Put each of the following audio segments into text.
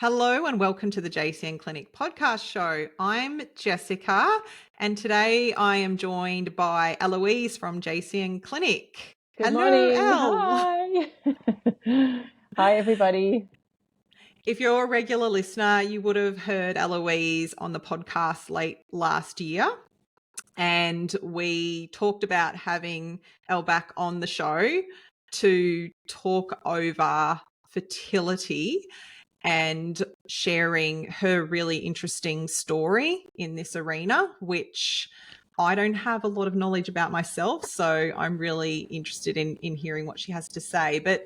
Hello and welcome to the JCN Clinic podcast show. I'm Jessica and today I am joined by Eloise from JCN Clinic. Good Hello, morning. Elle. Hi. Hi, everybody. If you're a regular listener, you would have heard Eloise on the podcast late last year. And we talked about having Elle back on the show to talk over fertility and sharing her really interesting story in this arena, which I don't have a lot of knowledge about myself. So I'm really interested in hearing what she has to say. But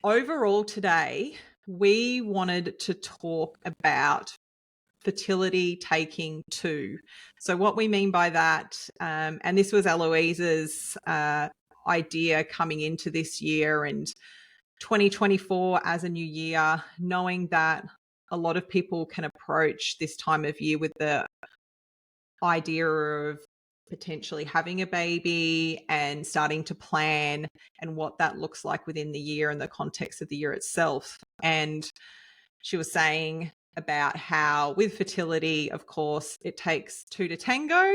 overall today, we wanted to talk about fertility taking two. So what we mean by that, and this was Eloise's idea coming into this year and 2024 as a new year, knowing that a lot of people can approach this time of year with the idea of potentially having a baby and starting to plan and what that looks like within the year and the context of the year itself. And she was saying about how with fertility, of course, it takes two to tango,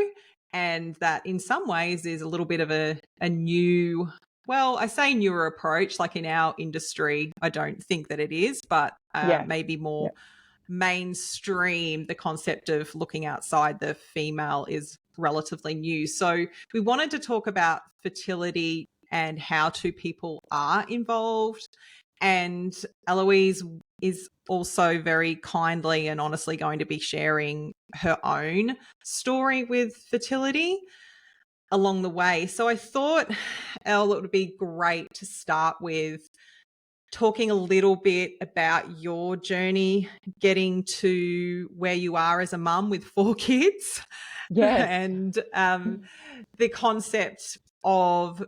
and that in some ways is a little bit of a new, well, I say newer approach, like in our industry, I don't think that it is, but maybe more mainstream. The concept of looking outside the female is relatively new. So we wanted to talk about fertility and how two people are involved. And Eloise is also very kindly and honestly going to be sharing her own story with fertility along the way. So I thought, Elle, it would be great to start with talking a little bit about your journey getting to where you are as a mum with 4 kids. Yes. And the concept of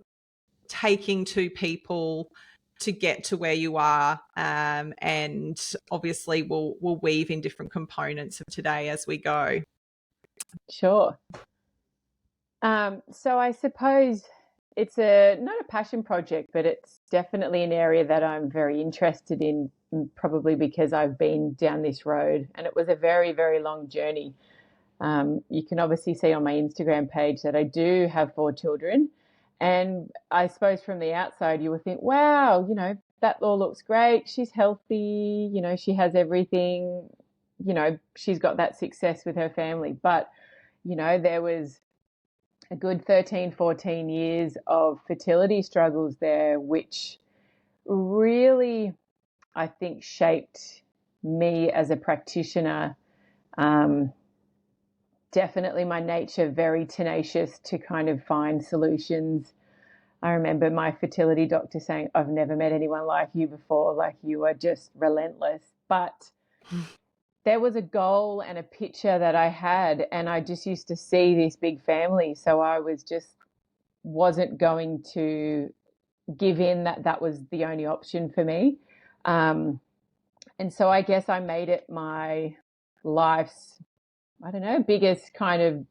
taking two people to get to where you are, and obviously we'll weave in different components of today as we go. Sure. So I suppose it's not a passion project, but it's definitely an area that I'm very interested in, probably because I've been down this road and it was a very, very long journey. You can obviously see on my Instagram page that I do have 4 children. And I suppose from the outside, you would think, wow, that all looks great. She's healthy, she has everything, she's got that success with her family. But, there was a good 13, 14 years of fertility struggles there, which really, I think, shaped me as a practitioner. Definitely my nature, very tenacious to kind of find solutions. I remember my fertility doctor saying, I've never met anyone like you before, like you are just relentless. But there was a goal and a picture that I had, and I just used to see this big family. So I wasn't going to give in that was the only option for me. And so I guess I made it my life's, biggest kind of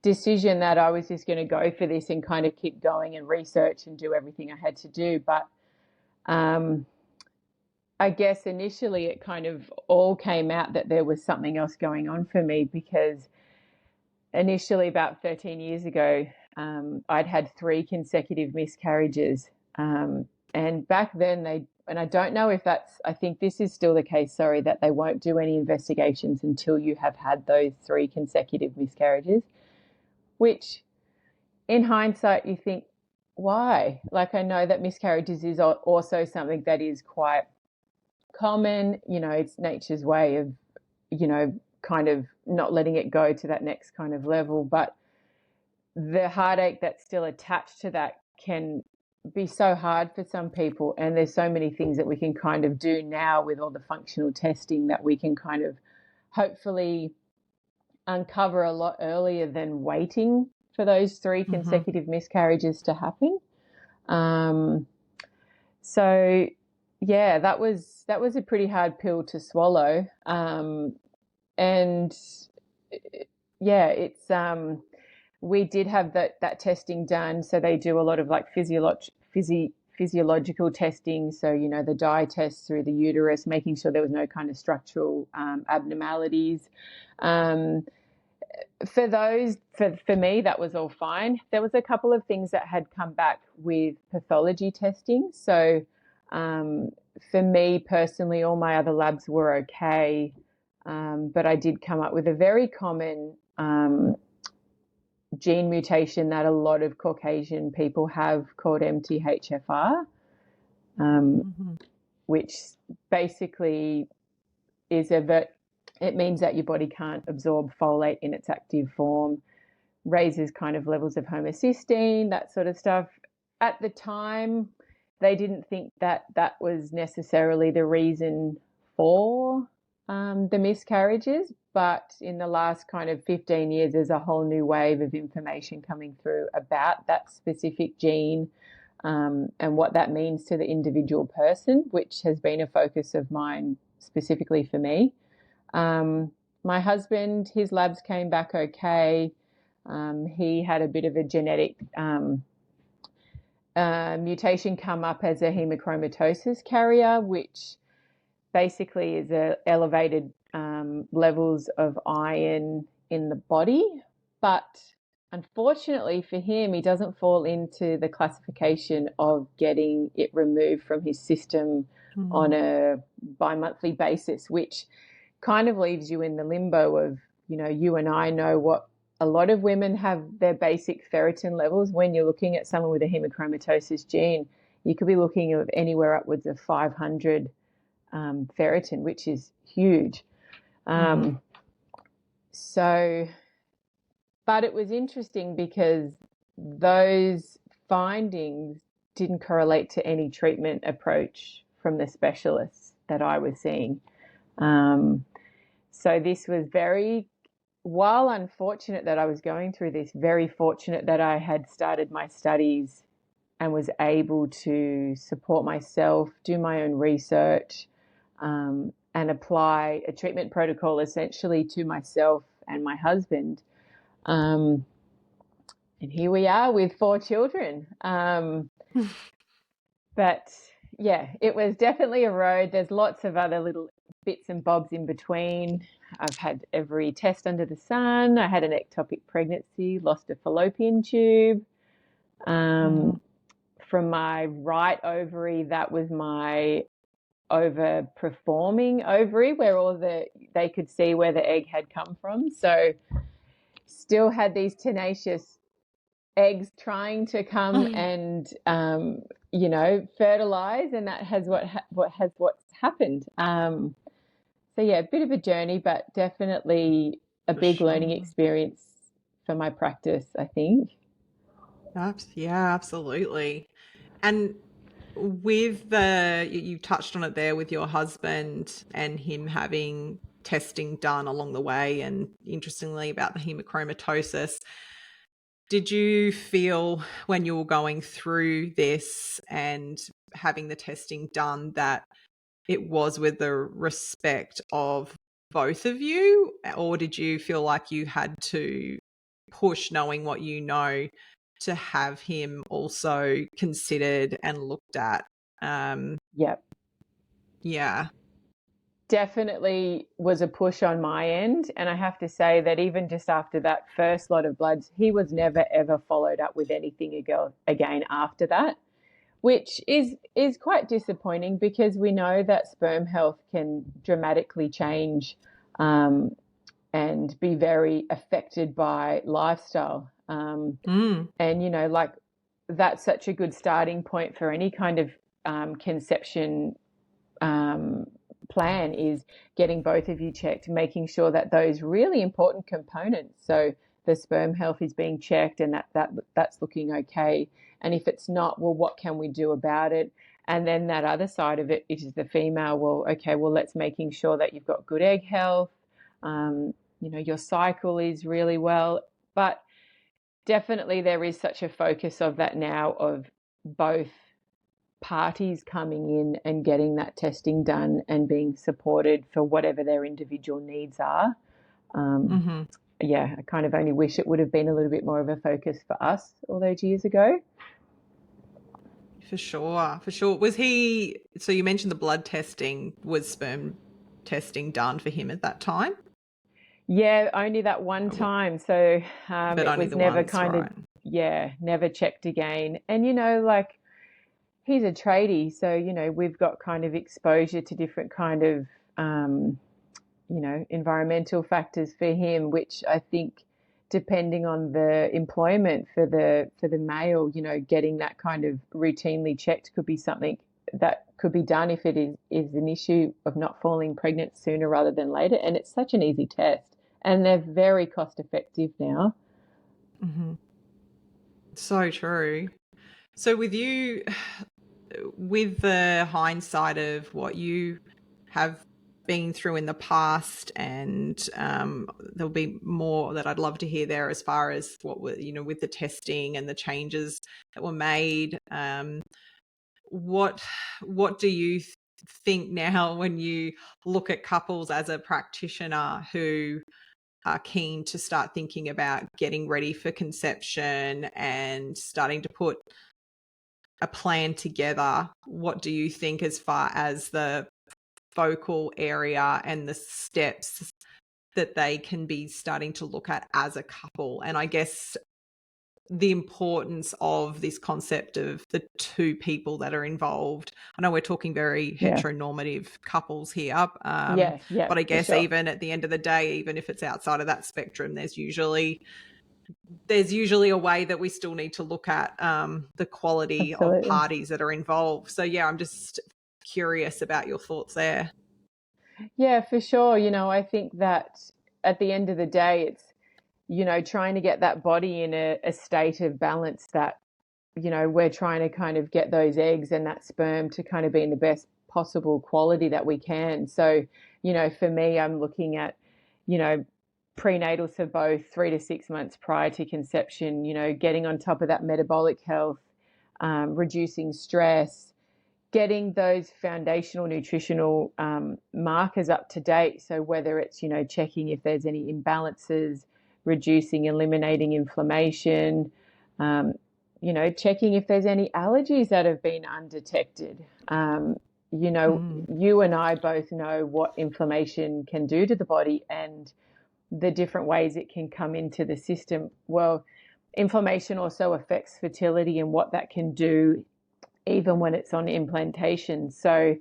decision that I was just going to go for this and kind of keep going and research and do everything I had to do. But I guess initially it kind of all came out that there was something else going on for me, because initially about 13 years ago, I'd had 3 consecutive miscarriages. And back then and I don't know if I think this is still the case, sorry, that they won't do any investigations until you have had those 3 consecutive miscarriages, which in hindsight you think, why? Like, I know that miscarriages is also something that is quite common, it's nature's way of, kind of not letting it go to that next kind of level. But the heartache that's still attached to that can be so hard for some people. And there's so many things that we can kind of do now with all the functional testing that we can kind of hopefully uncover a lot earlier than waiting for those 3 consecutive miscarriages to happen. So yeah, that was a pretty hard pill to swallow. And yeah, it's we did have that testing done. So they do a lot of like physiological physiological testing. So, the dye tests through the uterus, making sure there was no kind of structural abnormalities. For me, that was all fine. There was a couple of things that had come back with pathology testing. So for me personally, all my other labs were okay. But I did come up with a very common gene mutation that a lot of Caucasian people have called MTHFR, which basically it means that your body can't absorb folate in its active form, raises kind of levels of homocysteine, that sort of stuff. At the time, they didn't think that that was necessarily the reason for the miscarriages, but in the last kind of 15 years, there's a whole new wave of information coming through about that specific gene and what that means to the individual person, which has been a focus of mine specifically for me. My husband, his labs came back okay. He had a bit of a genetic mutation come up as a hemochromatosis carrier, which basically is elevated levels of iron in the body. But unfortunately for him, he doesn't fall into the classification of getting it removed from his system on a bi-monthly basis, which kind of leaves you in the limbo of, you and I know what a lot of women have their basic ferritin levels. When you're looking at someone with a hemochromatosis gene, you could be looking at anywhere upwards of 500 ferritin, which is huge. So, but it was interesting because those findings didn't correlate to any treatment approach from the specialists that I was seeing. So this was while unfortunate that I was going through this, very fortunate that I had started my studies and was able to support myself, do my own research, and apply a treatment protocol essentially to myself and my husband. And here we are with 4 children. But yeah, it was definitely a road. There's lots of other little bits and bobs in between. I've had every test under the sun. I had an ectopic pregnancy, lost a fallopian tube. From my right ovary, that was my overperforming ovary, where they could see where the egg had come from. So still had these tenacious eggs trying to come and fertilize, and that has what's happened. So yeah, a bit of a journey, but definitely a big learning experience for my practice, I think. Yeah, absolutely. And with you touched on it there with your husband and him having testing done along the way, and interestingly about the hemochromatosis, did you feel when you were going through this and having the testing done that it was with the respect of both of you, or did you feel like you had to push, knowing what you know, to have him also considered and looked at? Yep. Yeah. Definitely was a push on my end. And I have to say that even just after that first lot of bloods, he was never, ever followed up with anything again after that, which is quite disappointing because we know that sperm health can dramatically change and be very affected by lifestyle. And, that's such a good starting point for any kind of conception plan, is getting both of you checked, making sure that those really important components, so the sperm health is being checked and that's looking okay. And if it's not, well, what can we do about it? And then that other side of it, which is the female, let's making sure that you've got good egg health, your cycle is really well. But definitely there is such a focus of that now, of both parties coming in and getting that testing done and being supported for whatever their individual needs are. Yeah, I kind of only wish it would have been a little bit more of a focus for us all those years ago. For sure, for sure. Was he, so you mentioned the blood testing, was sperm testing done for him at that time? Yeah, only that one time. So But it only was the never once, kind of, right? yeah, never checked again. And, like he's a tradie. So, we've got kind of exposure to different kind of, um, environmental factors for him, which I think depending on the employment for the male, getting that kind of routinely checked could be something that could be done if it is an issue of not falling pregnant sooner rather than later. And it's such an easy test. And they're very cost effective now. Mm-hmm. So true. So with you, with the hindsight of what you have been through in the past, and there'll be more that I'd love to hear there as far as what were, with the testing and the changes that were made. What do you think now when you look at couples as a practitioner who are keen to start thinking about getting ready for conception and starting to put a plan together? What do you think as far as the focal area and the steps that they can be starting to look at as a couple? And I guess the importance of this concept of the two people that are involved. I know we're talking very Yeah. heteronormative couples here, Yeah. Yeah, but I for guess sure. even at the end of the day, even if it's outside of that spectrum, there's usually a way that we still need to look at the quality of Absolutely. parties that are involved. So yeah, I'm just curious about your thoughts there. Yeah, for sure. I think that at the end of the day, it's, trying to get that body in a state of balance that, we're trying to kind of get those eggs and that sperm to kind of be in the best possible quality that we can. So, for me, I'm looking at, you know, prenatals for both 3 to 6 months prior to conception, getting on top of that metabolic health, reducing stress, getting those foundational nutritional markers up to date. So whether it's, checking if there's any imbalances, reducing, eliminating inflammation, um, checking if there's any allergies that have been undetected. Mm, You and I both know what inflammation can do to the body and the different ways it can come into the system. Well, inflammation also affects fertility and what that can do even when it's on implantation. So,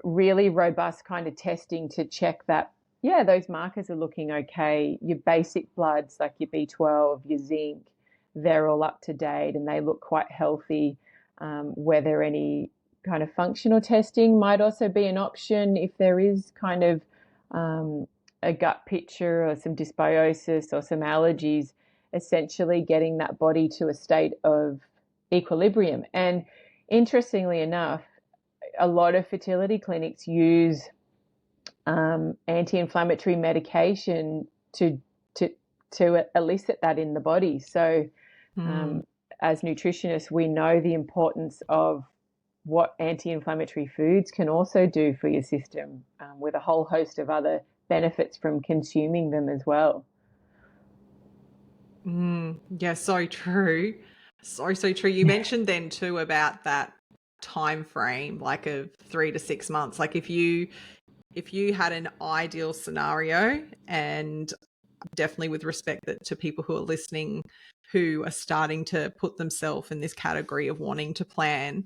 really robust kind of testing to check that, yeah, those markers are looking okay. Your basic bloods, like your B12, your zinc, they're all up to date and they look quite healthy. Whether any kind of functional testing might also be an option if there is kind of a gut picture or some dysbiosis or some allergies, essentially getting that body to a state of equilibrium. And interestingly enough, a lot of fertility clinics use anti-inflammatory medication to to elicit that in the body. So, mm, um, as nutritionists, we know the importance of what anti-inflammatory foods can also do for your system, with a whole host of other benefits from consuming them as well. yeah, so true. So true. You mentioned then too about that time frame, like of 3 to 6 months. Like if you had an ideal scenario, and definitely with respect to people who are listening who are starting to put themselves in this category of wanting to plan,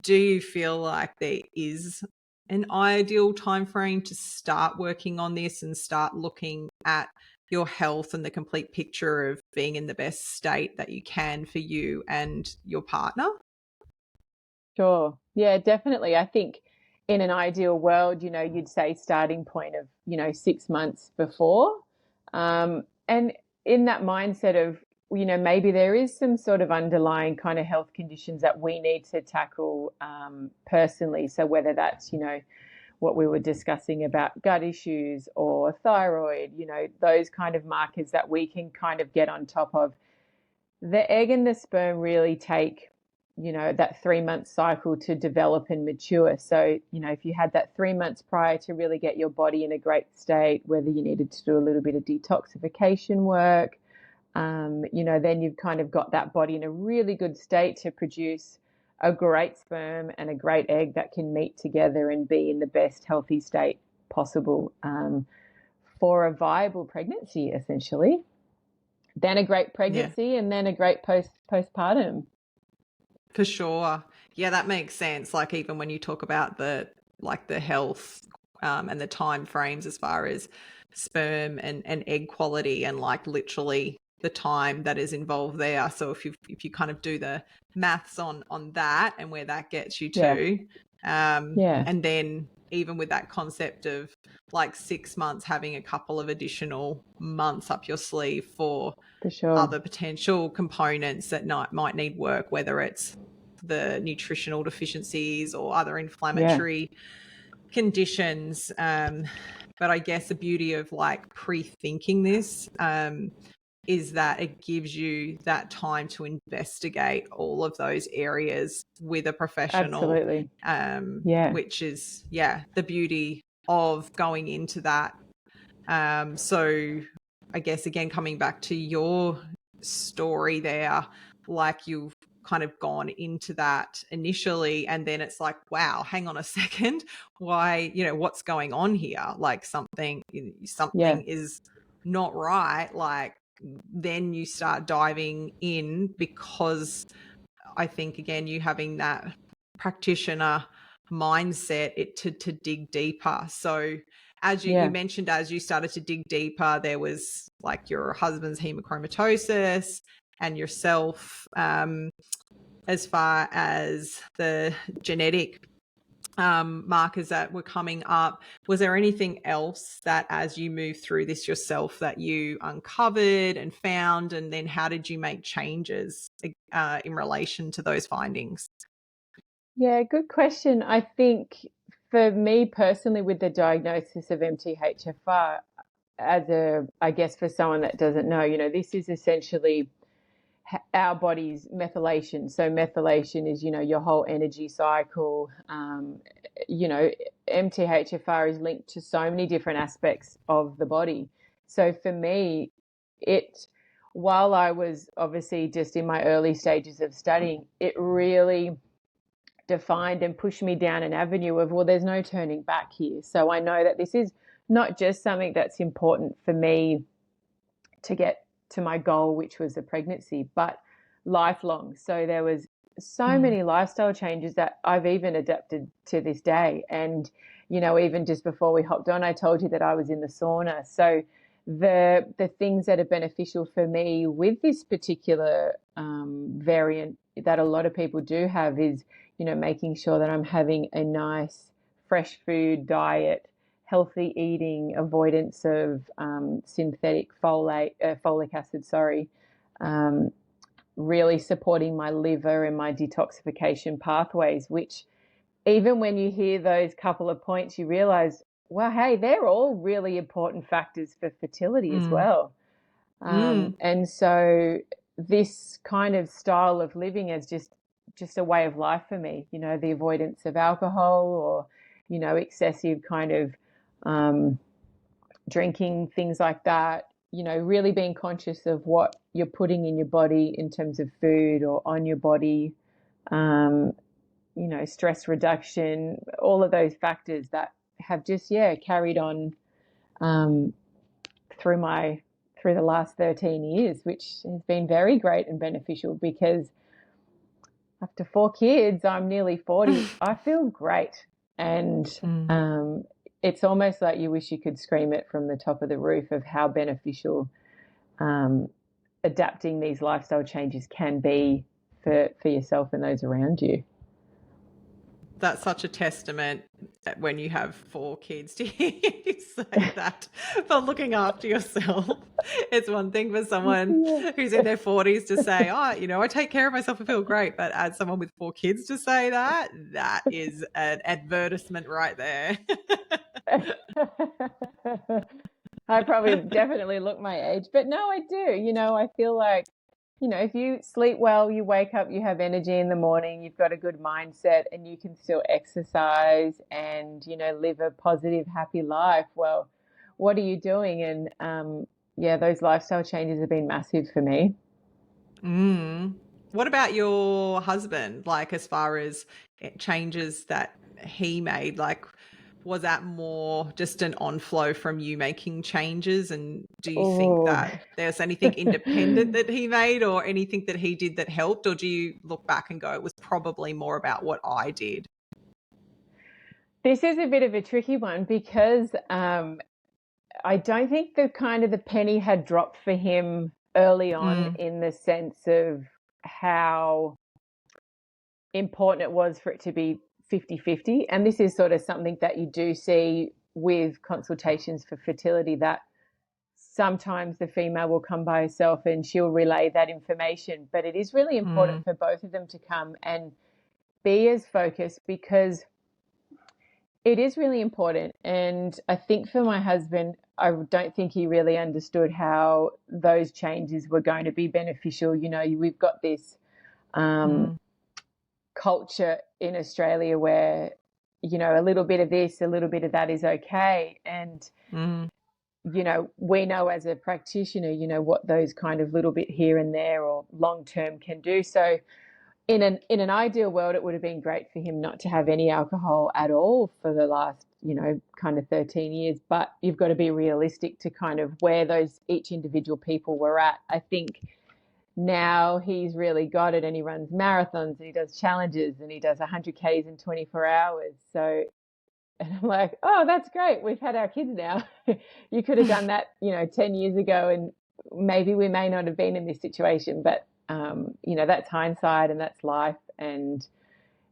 do you feel like there is an ideal time frame to start working on this and start looking at your health and the complete picture of being in the best state that you can for you and your partner? Sure. Yeah, definitely. I think in an ideal world, you'd say starting point of, 6 months before. And in that mindset of, maybe there is some sort of underlying kind of health conditions that we need to tackle personally. So whether that's, what we were discussing about gut issues or thyroid, those kind of markers that we can kind of get on top of. The egg and the sperm really take, that 3 month cycle to develop and mature. So, if you had that 3 months prior to really get your body in a great state, whether you needed to do a little bit of detoxification work, then you've kind of got that body in a really good state to produce a great sperm and a great egg that can meet together and be in the best healthy state possible for a viable pregnancy, essentially. Then a great Yeah, pregnancy, and then a great postpartum. for sure. Yeah, that makes sense. Like even when you talk about the health and the time frames as far as sperm and egg quality and like literally the time that is involved there. So if you kind of do the maths on that and where that gets you Yeah, to, yeah, and then even with that concept of like 6 months having a couple of additional months up your sleeve for for sure. other potential components that might need work, whether it's the nutritional deficiencies or other Yeah, inflammatory conditions. But I guess the beauty of like pre-thinking this is that it gives you that time to investigate all of those areas with a professional, absolutely. Yeah, which is, yeah, the beauty of going into that. So I guess, again, coming back to your story there, like you've kind of gone into that initially and then it's like, wow, hang on a second, why, what's going on here? Like something yeah, is not right. Like then you start diving in, because I think, again, you having that practitioner mindset, to dig deeper. So as you yeah, mentioned, as you started to dig deeper, there was like your husband's hemochromatosis and yourself, as far as the genetic markers that were coming up. Was there anything else that, as you moved through this yourself, that you uncovered and found, and then how did you make changes in relation to those findings? yeah. Good question. I think for me personally, with the diagnosis of MTHFR, I guess for someone that doesn't know, this is essentially our body's methylation. So methylation is, your whole energy cycle. You know, MTHFR is linked to so many different aspects of the body. So for me, it, while I was obviously just in my early stages of studying, it really defined and pushed me down an avenue of, well, there's no turning back here. So I know that this is not just something that's important for me to get to my goal, which was a pregnancy, but lifelong. So there was so Mm. many lifestyle changes that I've even adapted to this day. And, even just before we hopped on, I told you that I was in the sauna. So the things that are beneficial for me with this particular variant that a lot of people do have is, making sure that I'm having a nice fresh food diet, healthy eating, avoidance of synthetic folic acid, really supporting my liver and my detoxification pathways, which even when you hear those couple of points, you realize, well, hey, they're all really important factors for fertility as Mm. well. Mm. And so this kind of style of living is just a way of life for me, the avoidance of alcohol or, excessive kind of drinking, things like that, really being conscious of what you're putting in your body in terms of food or on your body, um, stress reduction, all of those factors that have just, carried on um, through through the last 13 years, which has been very great and beneficial because after 4 kids, I'm nearly 40. I feel great. And Mm. um, it's almost like you wish you could scream it from the top of the roof of how beneficial um, adapting these lifestyle changes can be for yourself and those around you. That's such a testament when you have 4 kids to hear you say that, for looking after yourself. It's one thing for someone Yeah. who's in their 40s to say, oh, I take care of myself, I feel great. But as someone with 4 kids to say that, that is an advertisement right there. I probably definitely look my age, but no, I do. I feel like, if you sleep well, you wake up, you have energy in the morning, you've got a good mindset, and you can still exercise and, live a positive, happy life. Well, what are you doing? And yeah, those lifestyle changes have been massive for me. Mm. What about your husband? Like, as far as changes that he made, like, was that more just an on-flow from you making changes? And do you think Oh, that there's anything independent that he made or anything that he did that helped? Or do you look back and go, it was probably more about what I did? this is a bit of a tricky one because I don't think the penny had dropped for him early on, Mm, in the sense of how important it was for it to be 50-50. And this is sort of something that you do see with consultations for fertility, that sometimes the female will come by herself and she'll relay that information. But it is really important mm, for both of them to come and be as focused, because it is really important. And I think for my husband, I don't think he really understood how those changes were going to be beneficial. You know, we've got this mm, culture in Australia where, you know, a little bit of this, a little bit of that is okay. And, mm, you know, we know as a practitioner, you know, what those kind of little bit here and there or long term can do. So in an ideal world, it would have been great for him not to have any alcohol at all for the last, you know, kind of 13 years. But you've got to be realistic to kind of where those each individual people were at. I think now he's really got it, and he runs marathons and he does challenges and he does 100Ks in 24 hours. So, and I'm like, oh, that's great. We've had our kids now. You could have done that, you know, 10 years ago, and maybe we may not have been in this situation. But, you know, that's hindsight and that's life. And,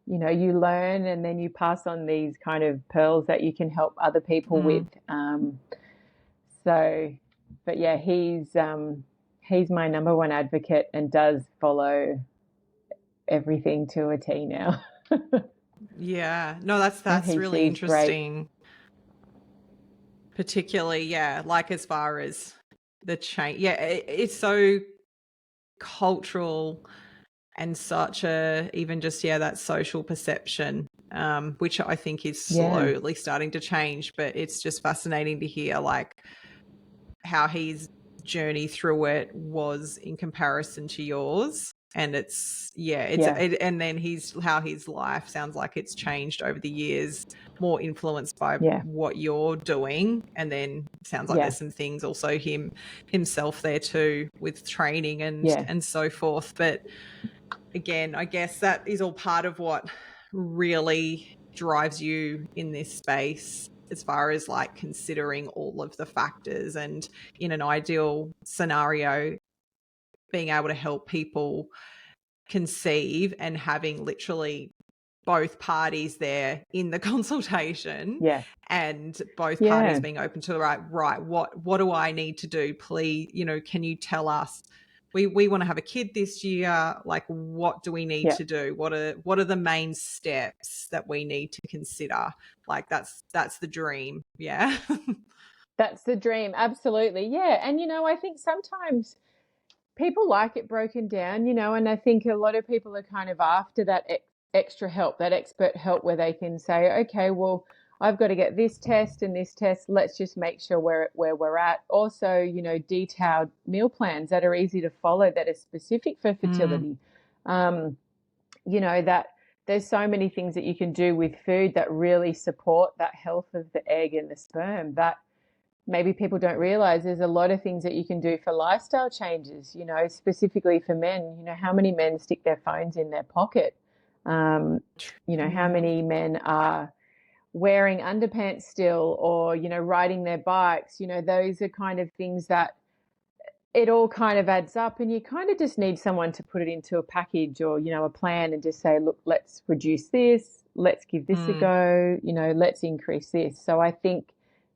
you know, you learn and then you pass on these kind of pearls that you can help other people with. mm. So, but yeah, he's my number one advocate and does follow everything to a T now. Yeah. No, that's And that's he really sees great. interesting. Particularly, yeah, like as far as the change. Yeah, it's so cultural and such a even just that social perception, which I think is Yeah, slowly starting to change. But it's just fascinating to hear like how his journey through it was in comparison to yours. And yeah, and then how his life sounds like it's changed over the years, more influenced by yeah, what you're doing. And then sounds like yeah, there's some things also himself there too, with training yeah, and so forth. But again, I guess that is all part of what really drives you in this space, as far as like considering all of the factors, and in an ideal scenario, being able to help people conceive and having literally both parties there in the consultation, yeah, and both parties yeah, being open to the right, what do I need to do, please, can you tell us, we want to have a kid this year, like what do we need yeah. to do, what are the main steps that we need to consider, like that's the dream. Yeah. That's the dream. Absolutely. Yeah. And, you know, I think sometimes people like it broken down, you know, and I think a lot of people are kind of after that extra help, that expert help, where they can say, okay, well, I've got to get this test and this test. Let's just make sure where we're at. Also, you know, detailed meal plans that are easy to follow, that are specific for Mm, fertility. You know, that there's so many things that you can do with food that really support that health of the egg and the sperm, that maybe people don't realize there's a lot of things that you can do for lifestyle changes, you know, specifically for men. You know, how many men stick their phones in their pocket? Um, you know, how yeah. many men are wearing underpants still, or, you know, riding their bikes? You know, those are kind of things that it all kind of adds up, and you kind of just need someone to put it into a package or, you know, a plan, and just say, look, let's reduce this, let's give this a Mm, go, you know, let's increase this. So I think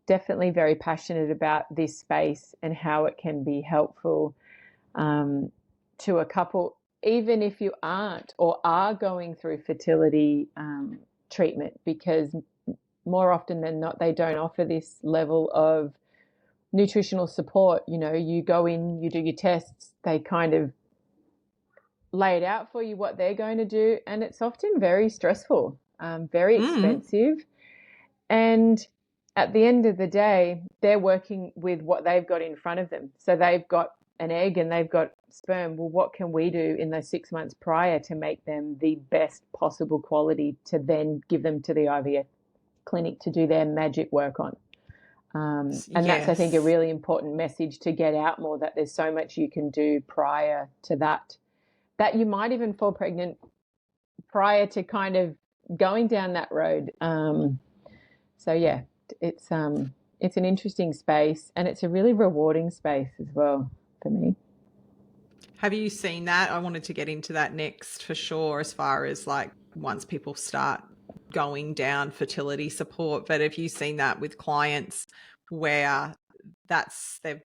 definitely very passionate about this space and how it can be helpful, um, to a couple, even if you aren't or are going through fertility treatment, because more often than not, they don't offer this level of nutritional support. You know, you go in, you do your tests, they kind of lay it out for you what they're going to do, and it's often very stressful, very mm, expensive. And at the end of the day, they're working with what they've got in front of them. So they've got an egg and they've got sperm. Well, what can we do in those 6 months prior to make them the best possible quality to then give them to the IVF clinic to do their magic work on? And that's, I think, a Yes. really important message to get out more, that there's so much you can do prior to that, that you might even fall pregnant prior to kind of going down that road. So yeah, it's an interesting space, and it's a really rewarding space as well for me. Have you seen that? I wanted to get into that next for sure, as far as like once people start going down fertility support. But have you seen that with clients where they've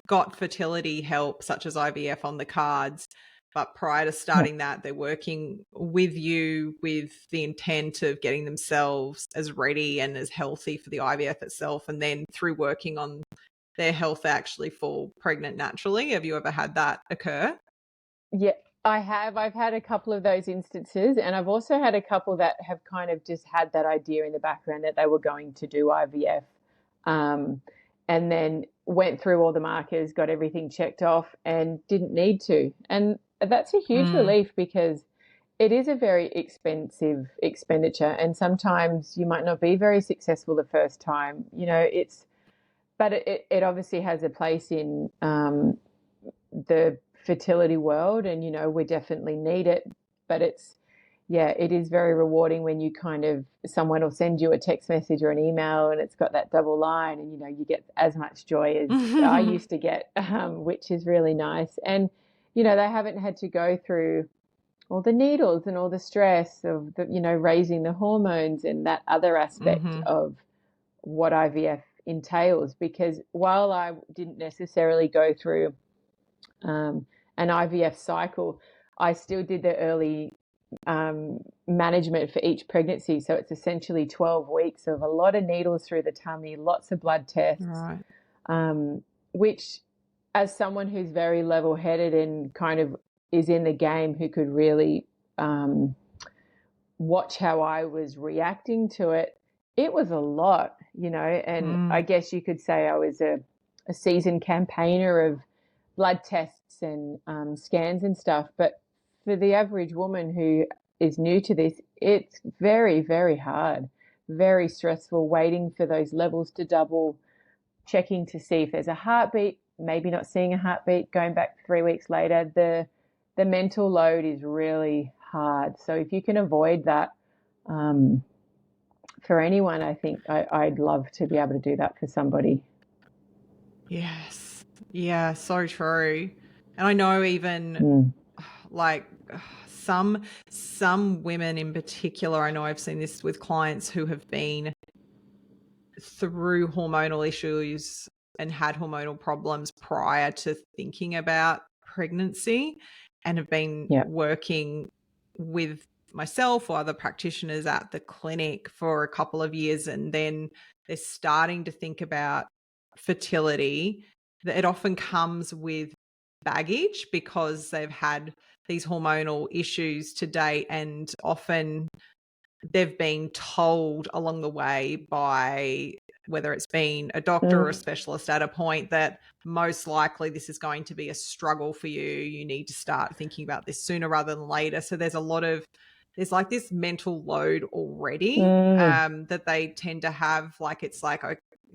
got fertility help such as IVF on the cards, but prior to starting that, they're working with you with the intent of getting themselves as ready and as healthy for the IVF itself, and then through working on their health actually fall pregnant naturally? Have you ever had that occur? Yeah, I have. I've had a couple of those instances, and I've also had a couple that have kind of just had that idea in the background that they were going to do IVF, um, and then went through all the markers, got everything checked off, and didn't need to. And that's a huge relief, because it is a very expensive expenditure, and sometimes you might not be very successful the first time. But it obviously has a place in the fertility world, and we definitely need it. But it is very rewarding when you kind of, someone will send you a text message or an email and it's got that double line, and you get as much joy as I used to get, which is really nice. And they haven't had to go through all the needles and all the stress of raising the hormones and that other aspect of what IVF entails. Because while I didn't necessarily go through an IVF cycle, I still did the early management for each pregnancy. So it's essentially 12 weeks of a lot of needles through the tummy, lots of blood tests, Right. Which, as someone who's very level-headed and kind of is in the game, who could really watch how I was reacting to it, it was a lot, and I guess you could say I was a seasoned campaigner of blood tests and scans and stuff. But for the average woman who is new to this, it's very, very hard, very stressful, waiting for those levels to double, checking to see if there's a heartbeat, maybe not seeing a heartbeat, going back 3 weeks later. The mental load is really hard. So if you can avoid that, for anyone, I think I'd love to be able to do that for somebody. Yes. Yeah, so true. And I know even like some women in particular, I know I've seen this with clients who have been through hormonal issues and had hormonal problems prior to thinking about pregnancy, and have been working with myself or other practitioners at the clinic for a couple of years, and then they're starting to think about fertility. It often comes with baggage because they've had these hormonal issues to date, and often they've been told along the way by whether it's been a doctor or a specialist at a point that most likely this is going to be a struggle for you. You need to start thinking about this sooner rather than later. So there's like this mental load already that they tend to have. Like, it's like,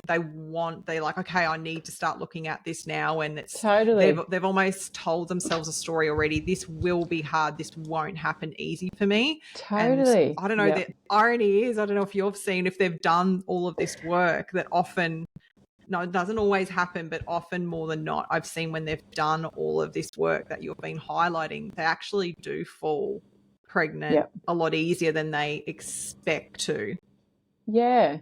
they're like, okay, I need to start looking at this now. And it's totally, they've almost told themselves a story already. This will be hard. This won't happen easy for me. totally. And I don't know, the irony is, I don't know if you've seen, if they've done all of this work, that often, no, it doesn't always happen, but often more than not, I've seen when they've done all of this work that you've been highlighting, they actually do fall pregnant a lot easier than they expect to. Yeah.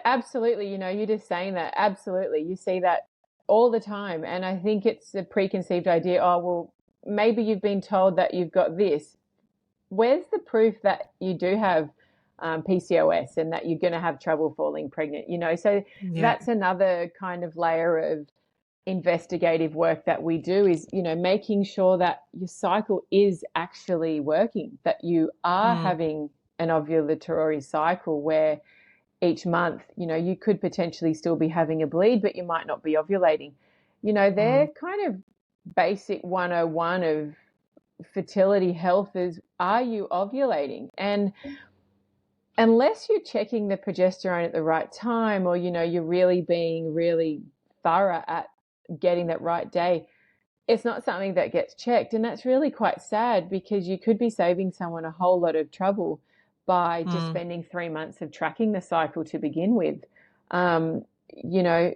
Absolutely. You're just saying that. Absolutely. You see that all the time. And I think it's a preconceived idea. Oh, well, maybe you've been told that you've got this. Where's the proof that you do have PCOS and that you're going to have trouble falling pregnant? So that's another kind of layer of investigative work that we do, is, making sure that your cycle is actually working, that you are having an ovulatory cycle where each month, you could potentially still be having a bleed, but you might not be ovulating. they're kind of basic 101 of fertility health is, are you ovulating? And unless you're checking the progesterone at the right time, or, you're really being really thorough at getting that right day, it's not something that gets checked. And that's really quite sad, because you could be saving someone a whole lot of trouble by just spending 3 months of tracking the cycle to begin with. You know,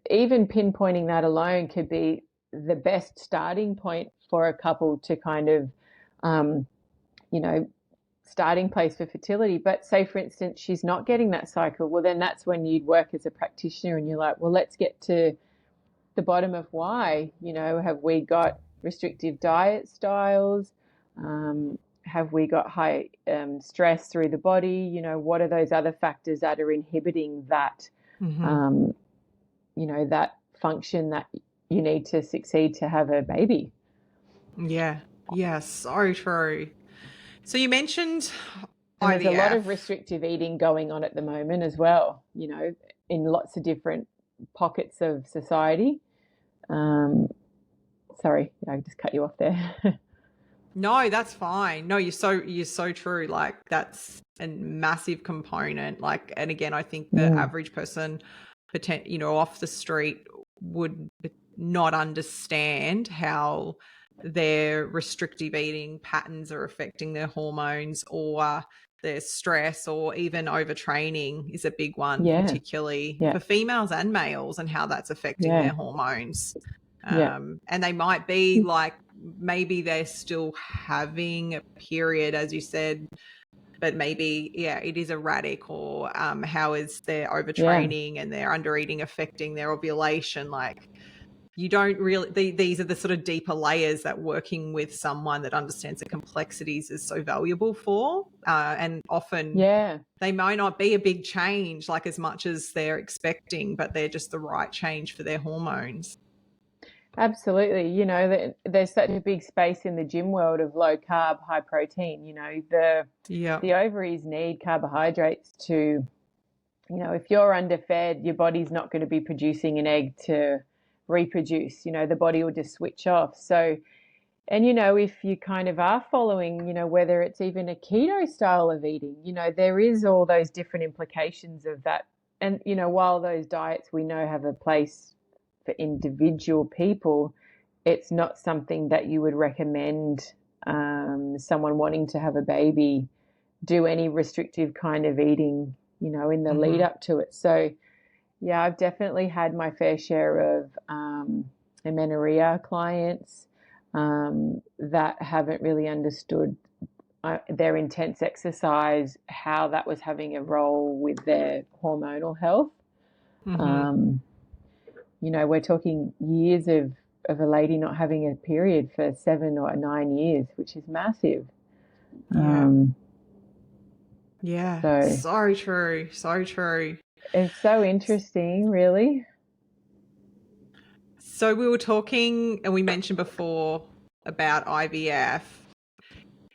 even pinpointing that alone could be the best starting point for a couple to kind of, you know, starting place for fertility. But say, for instance, she's not getting that cycle, well, then that's when you'd work as a practitioner and you're like, well, let's get to the bottom of why. Have we got restrictive diet styles? Have we got high stress through the body? What are those other factors that are inhibiting that, that function that you need to succeed to have a baby? Yeah. So true. So you mentioned and IVF. There's a lot of restrictive eating going on at the moment as well, in lots of different pockets of society. Sorry, I just cut you off there. No, that's fine. No, you're so true. Like, that's a massive component. Like, and again, I think the average person, off the street would not understand how their restrictive eating patterns are affecting their hormones, or their stress, or even overtraining is a big one, particularly for females and males, and how that's affecting their hormones. And they might be like, maybe they're still having a period, as you said, but maybe, it is erratic, or how is their overtraining and their undereating affecting their ovulation? Like, you don't really, these are the sort of deeper layers that working with someone that understands the complexities is so valuable for. And often they might not be a big change, like as much as they're expecting, but they're just the right change for their hormones. Absolutely. There's such a big space in the gym world of low carb, high protein. The ovaries need carbohydrates to, if you're underfed, your body's not going to be producing an egg to reproduce. The body will just switch off. So, and if you kind of are following, whether it's even a keto style of eating, there is all those different implications of that. And, while those diets we know have a place for individual people, it's not something that you would recommend someone wanting to have a baby do any restrictive kind of eating, in the lead up to it. So, I've definitely had my fair share of amenorrhea clients that haven't really understood their intense exercise, how that was having a role with their hormonal health. We're talking years of a lady not having a period for 7 or 9 years, which is massive. So true. It's so interesting, really. So we were talking, and we mentioned before about IVF.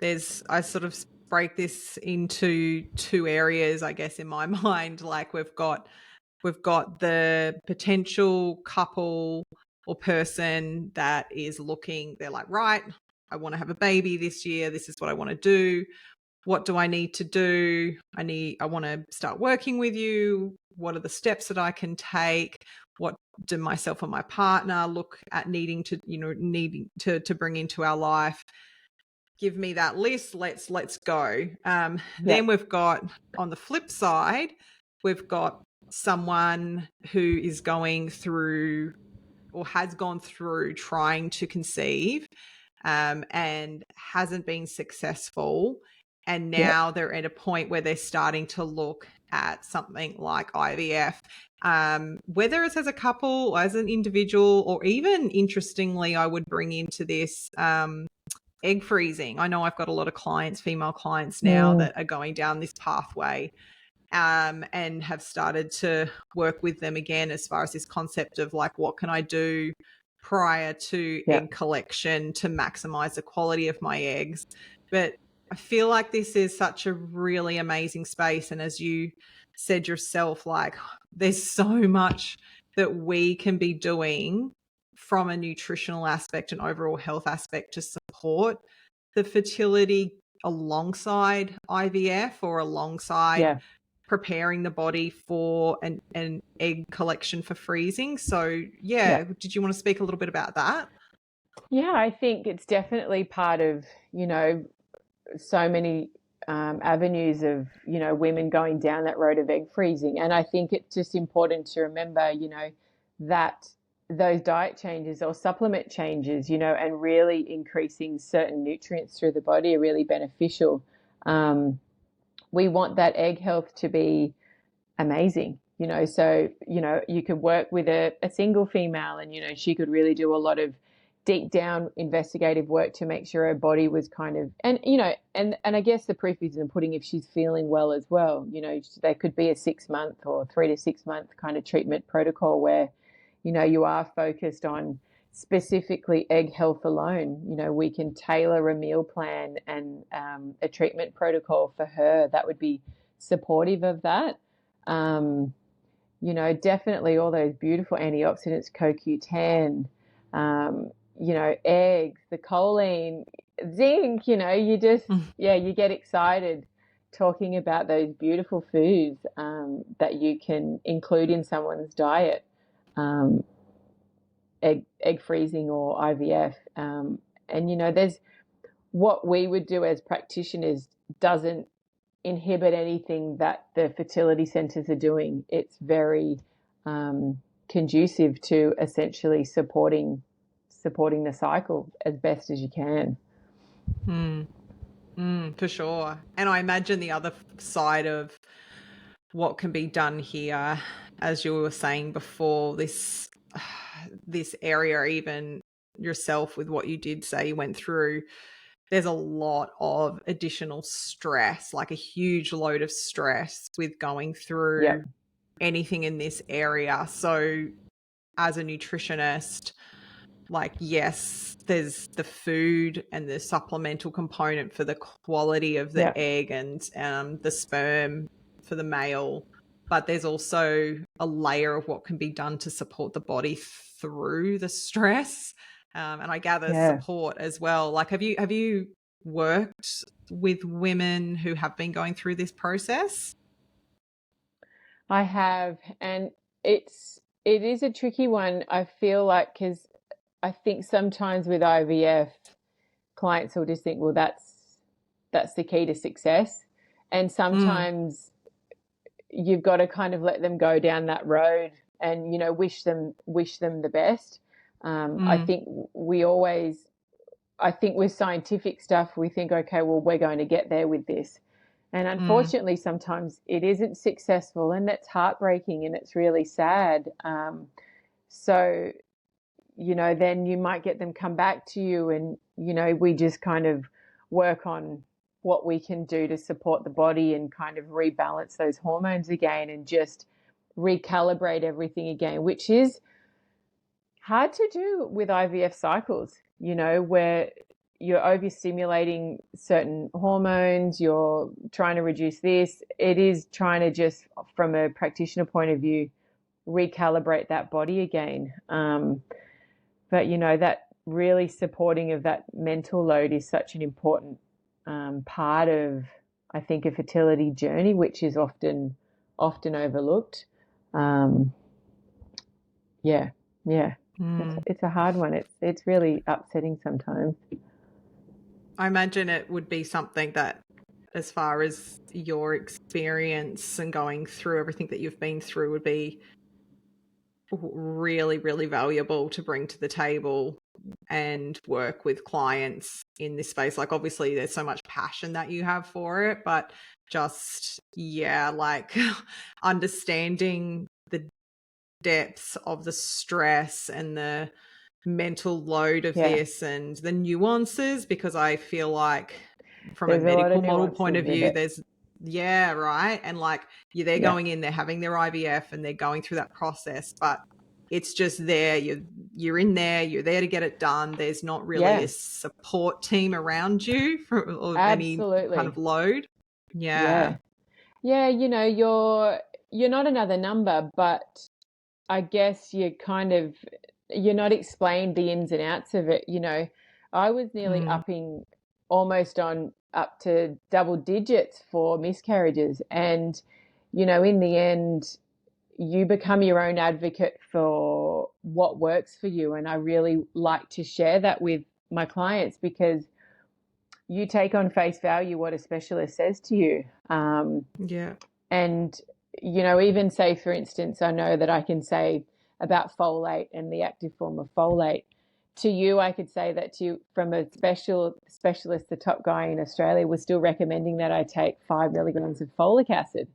I sort of break this into two areas, I guess, in my mind. Like, we've got the potential couple or person that is looking, they're like, right, I want to have a baby this year. This is what I want to do. What do I need to do? I want to start working with you. What are the steps that I can take? What do myself and my partner look at needing to bring into our life? Give me that list. Let's go. Then we've got, on the flip side, we've got someone who is going through, or has gone through, trying to conceive, and hasn't been successful. And now they're at a point where they're starting to look at something like IVF, whether it's as a couple or as an individual, or even, interestingly, I would bring into this egg freezing. I know I've got a lot of clients, female clients now, that are going down this pathway, and have started to work with them again as far as this concept of, like, what can I do prior to egg collection to maximize the quality of my eggs? But I feel like this is such a really amazing space. And as you said yourself, like, there's so much that we can be doing from a nutritional aspect and overall health aspect to support the fertility alongside IVF or alongside Yeah. preparing the body for an egg collection for freezing. So, Yeah. did you want to speak a little bit about that? Yeah, I think it's definitely part of, so many avenues of, women going down that road of egg freezing. And I think it's just important to remember, that those diet changes or supplement changes, and really increasing certain nutrients through the body are really beneficial. We want that egg health to be amazing, so, you could work with a single female and, she could really do a lot of deep down investigative work to make sure her body was kind of, and, and I guess the proof is in the pudding if she's feeling well as well. There could be a 6 month or 3 to 6 month kind of treatment protocol where, you are focused on specifically egg health alone. We can tailor a meal plan and a treatment protocol for her that would be supportive of that. Definitely all those beautiful antioxidants, CoQ10, eggs, the choline, zinc, you just, you get excited talking about those beautiful foods that you can include in someone's diet, egg freezing or IVF. There's what we would do as practitioners doesn't inhibit anything that the fertility centres are doing. It's very conducive to essentially supporting the cycle as best as you can. For sure. And I imagine the other side of what can be done here, as you were saying before, this area, even yourself with what you did say you went through, there's a lot of additional stress, like a huge load of stress with going through anything in this area. So as a nutritionist, like, yes, there's the food and the supplemental component for the quality of the egg and the sperm for the male, but there's also a layer of what can be done to support the body through the stress. And I gather support as well. Like, have you worked with women who have been going through this process? I have, and it is a tricky one. I feel like, because I think sometimes with IVF, clients will just think, well, that's the key to success, and sometimes you've got to kind of let them go down that road and wish them the best. I think with scientific stuff we think, okay, well, we're going to get there with this, and unfortunately sometimes it isn't successful, and that's heartbreaking and it's really sad. So then you might get them come back to you and we just kind of work on what we can do to support the body and kind of rebalance those hormones again and just recalibrate everything again, which is hard to do with IVF cycles, where you're overstimulating certain hormones, you're trying to reduce this. It is trying to just, from a practitioner point of view, recalibrate that body again. But, that really supporting of that mental load is such an important part of, I think, a fertility journey, which is often overlooked. It's a hard one. It's really upsetting sometimes. I imagine it would be something that, as far as your experience and going through everything that you've been through, would be really, really valuable to bring to the table and work with clients in this space. Like, obviously there's so much passion that you have for it, but just, like understanding the depths of the stress and the mental load of this and the nuances, because I feel like from a medical model point of view, there's right. And like, they're going in, they're having their IVF and they're going through that process, but it's just there. You're in there, you're there to get it done. There's not really a support team around you for any kind of load. You're not another number, but I guess you kind of, you're not explained the ins and outs of it. I was nearly Mm. upping almost on up to double digits for miscarriages. And, in the end, you become your own advocate for what works for you. And I really like to share that with my clients, because you take on face value what a specialist says to you. Yeah. And, even say, for instance, I know that I can say about folate and the active form of folate. To you, I could say that to you from a specialist, the top guy in Australia was still recommending that I take 5 milligrams of folic acid,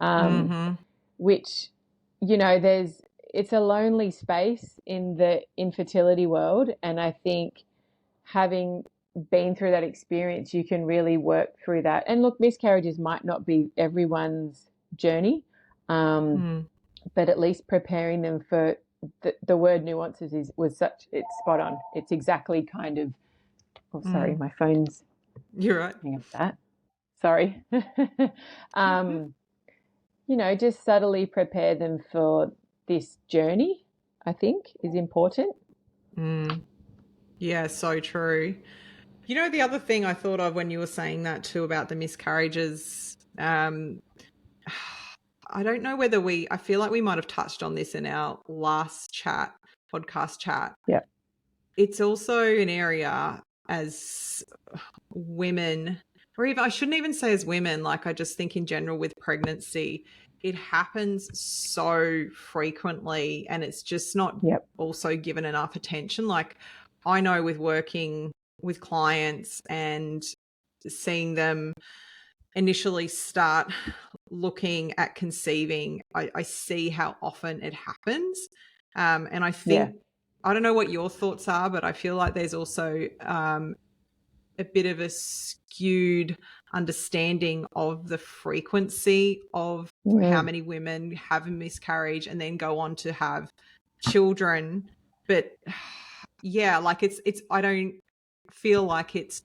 Mm-hmm. which, it's a lonely space in the infertility world. And I think having been through that experience, you can really work through that. And look, miscarriages might not be everyone's journey, Mm. but at least preparing them for the word nuances it's spot on. It's exactly kind of, oh, sorry, Mm. my phone's, You're right. hang up that. Sorry. Just subtly prepare them for this journey, I think is important. Mm. Yeah, so true. The other thing I thought of when you were saying that too about the miscarriages, I don't know whether I feel like we might have touched on this in our last podcast chat. Yeah. It's also an area as women, or even I shouldn't even say as women, like I just think in general with pregnancy, it happens so frequently and it's just not Yep. also given enough attention. Like I know with working with clients and seeing them initially start looking at conceiving, I see how often it happens. And I Yeah. think, I don't know what your thoughts are, but I feel like there's also a bit of a skewed understanding of the frequency of how many women have a miscarriage and then go on to have children. But yeah, like I don't feel like it's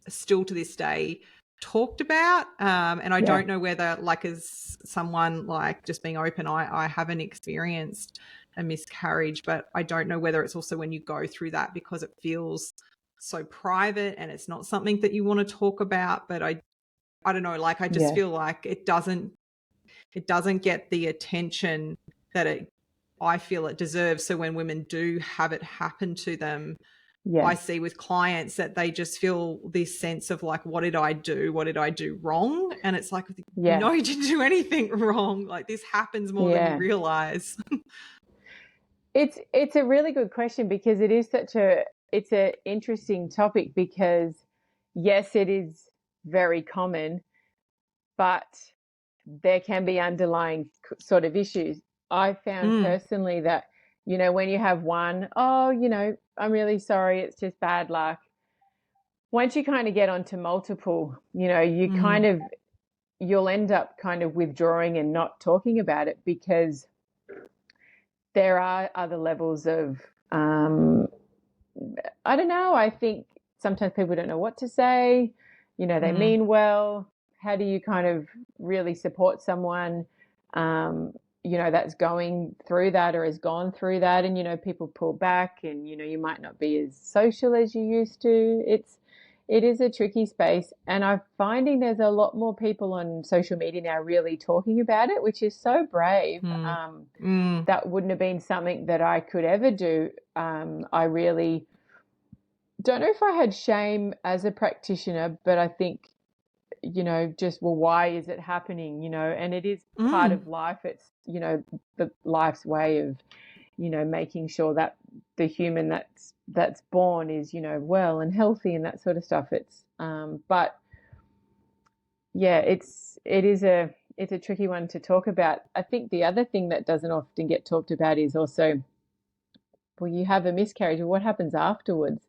still to this day talked about. And I Yeah. don't know whether, like, as someone like just being open, I haven't experienced a miscarriage, but I don't know whether it's also when you go through that because it feels so private and it's not something that you want to talk about. But I don't know, like I just Yeah. feel like it doesn't get the attention that I feel it deserves. So when women do have it happen to them, Yeah. I see with clients that they just feel this sense of like, what did I do? What did I do wrong? And it's like, Yeah. no, you didn't do anything wrong. Like this happens more than you realize. It's a really good question, because it is it's an interesting topic, because yes, it is very common, but there can be underlying sort of issues. I found personally that, when you have one, I'm really sorry, it's just bad luck. Once you kind of get onto multiple, you'll end up kind of withdrawing and not talking about it, because there are other levels of, I don't know, I think sometimes people don't know what to say. They mean well. How do you kind of really support someone, that's going through that or has gone through that? And, people pull back and, you might not be as social as you used to. It is a tricky space. And I'm finding there's a lot more people on social media now really talking about it, which is so brave. That wouldn't have been something that I could ever do. I really don't know if I had shame as a practitioner, but I think, just, well, why is it happening? And it is part of life. It's, the life's way of, making sure that the human that's born is, well and healthy and that sort of stuff. It's, but yeah, it's a tricky one to talk about. I think the other thing that doesn't often get talked about is also, well, you have a miscarriage, what happens afterwards?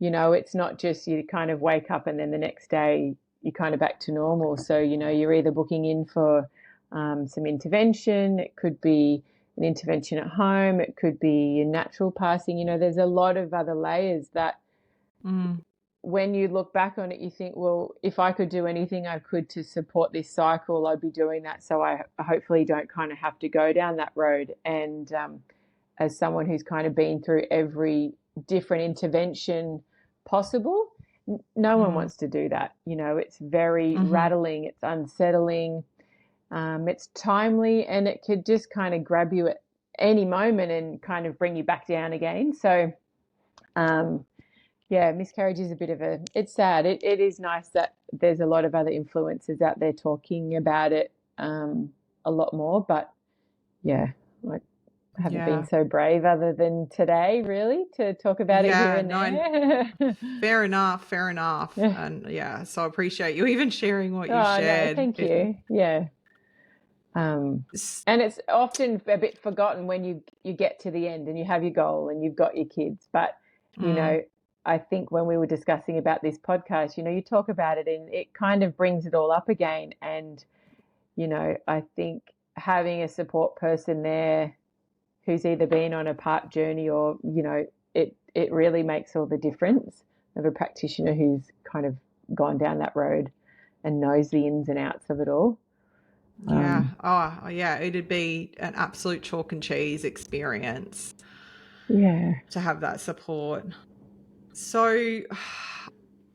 It's not just you kind of wake up and then the next day you're kind of back to normal. So, you're either booking in for some intervention. It could be an intervention at home. It could be a natural passing. There's a lot of other layers that when you look back on it, you think, well, if I could do anything I could to support this cycle, I'd be doing that. So I hopefully don't kind of have to go down that road. And as someone who's kind of been through every different intervention possible, no one wants to do that. It's very rattling, it's unsettling, it's timely, and it could just kind of grab you at any moment and kind of bring you back down again. So, miscarriage is it's sad. It is nice that there's a lot of other influencers out there talking about it a lot more, but I haven't been so brave other than today, really, to talk about it here and there. Fair enough. And so I appreciate you even sharing what you shared. No, thank you. Yeah. And it's often a bit forgotten when you get to the end and you have your goal and you've got your kids. But, I think when we were discussing about this podcast, you talk about it and it kind of brings it all up again. And, I think having a support person there who's either been on a part journey or, it really makes all the difference of a practitioner who's kind of gone down that road and knows the ins and outs of it all. It'd be an absolute chalk and cheese experience. To have that support. So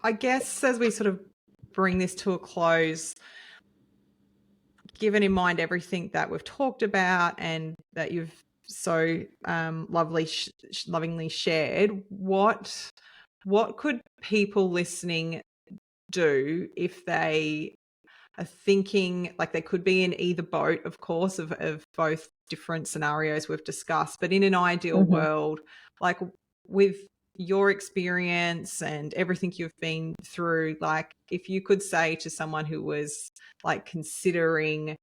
I guess as we sort of bring this to a close, given in mind everything that we've talked about and that you've so lovingly shared, what could people listening do if they are thinking, like they could be in either boat, of course, of both different scenarios we've discussed, but in an ideal world, like with your experience and everything you've been through, like if you could say to someone who was like considering